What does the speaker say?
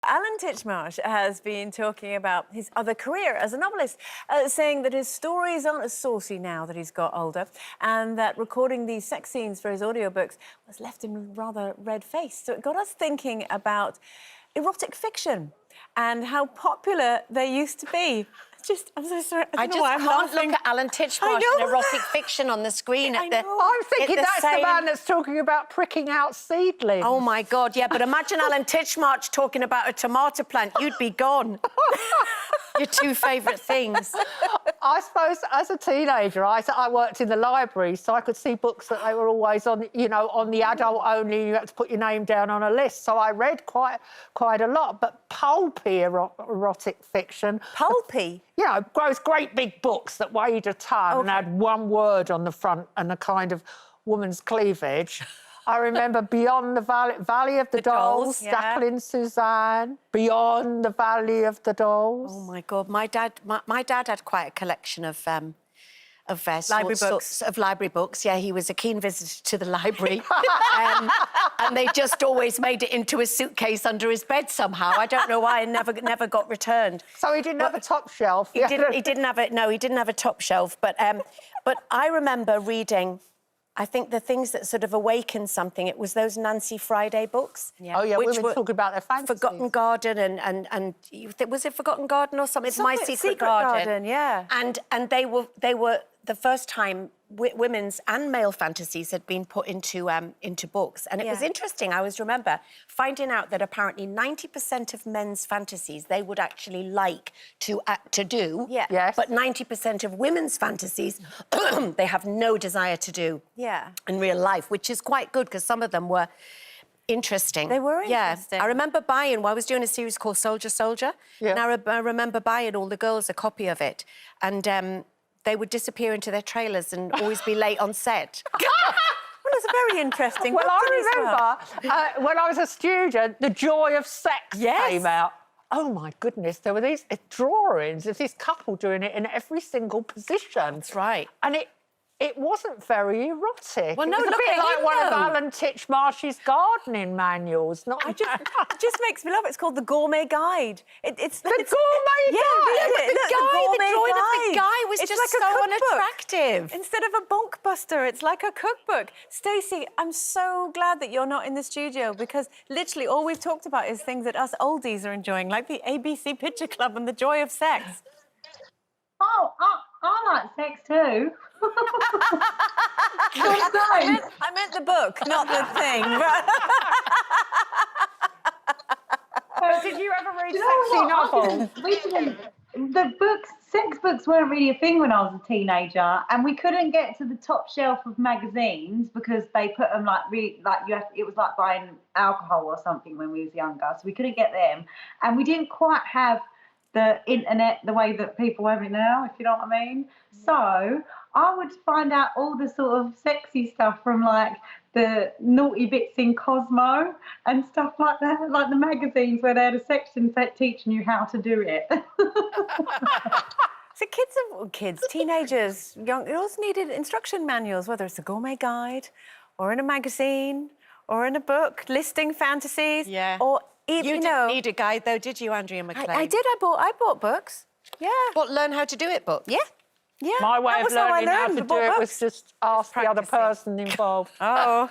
Alan Titchmarsh has been talking about his other career as a novelist, saying that his stories aren't as saucy now that he's got older, and that recording these sex scenes for his audiobooks has left him rather red-faced. So it got us thinking about erotic fiction and how popular they used to be. I'm so sorry. I just can't look at Alan Titchmarsh in erotic fiction on the screen. I'm thinking that's the man that's talking about pricking out seedlings. Oh, my God, yeah, but imagine Alan Titchmarsh talking about a tomato plant. You'd be gone. Your two favourite things. I suppose as a teenager, I worked in the library, so I could see books that they were always on, you know, on the adult only. You had to put your name down on a list. So I read quite a lot, but pulpy erotic fiction. Pulpy? You know, those great big books that weighed a ton and had one word on the front and a kind of woman's cleavage. I remember Beyond the Valley of the Dolls, yeah. Jacqueline Suzanne, Beyond the Valley of the Dolls. Oh, my God. My dad had quite a collection of library books. Yeah, he was a keen visitor to the library. And they just always made it into a suitcase under his bed somehow. I don't know why, it never got returned. So he didn't have a top shelf? He didn't have a top shelf. But I remember reading, I think the things that sort of awakened something, it was those Nancy Friday books. Yeah. Oh, yeah, which women talking about their fantasies. Forgotten Garden and was it Forgotten Garden or something? It's My Secret Garden. Yeah. And they were the first time women's and male fantasies had been put into books. And it was interesting. I always remember finding out that apparently 90% of men's fantasies they would actually like to do. Yeah. Yes. But 90% of women's fantasies they have no desire to do. Yeah. In real life, which is quite good because some of them were interesting. They were interesting. Yeah. I remember buying, I was doing a series called Soldier Soldier, and I remember buying all the girls a copy of it, and they would disappear into their trailers and always be late on set. Well, it's a very interesting Well, book I remember when I was a student, The Joy of Sex came out. Oh, my goodness, there were these drawings of this couple doing it in every single position. That's right. And it wasn't very erotic. Well, it no, was a look bit at like him, one of though. Alan Titchmarsh's gardening manuals. It just makes me laugh. It's called The Gourmet Guide. It's The Gourmet Guide! The drawing of the guy was It's just like a so cookbook. unattractive. Instead of a bonk buster, it's like a cookbook. Stacey, I'm so glad that you're not in the studio because literally all we've talked about is things that us oldies are enjoying, like the ABC Picture Club and The Joy of Sex. Oh, I like sex too. I meant the book, not the thing. Did you ever read sexy novels? The books, sex books weren't really a thing when I was a teenager, and we couldn't get to the top shelf of magazines because they put them it was like buying alcohol or something when we was younger, so we couldn't get them, and we didn't quite have the internet the way that people have it now, if you know what I mean. So I would find out all the sort of sexy stuff from like the naughty bits in Cosmo and stuff like that, like the magazines where they had a section teaching you how to do it. So teenagers, young, they also needed instruction manuals, whether it's a gourmet guide or in a magazine or in a book listing fantasies. Yeah. Or even, You didn't need a guide, though, did you, Andrea McLean? I did. I bought books. Yeah. What, Learn How to Do It book? Yeah. Yeah. My way That of was how I learning how learned to to do book it books. was just ask the other practicing. person involved. Oh.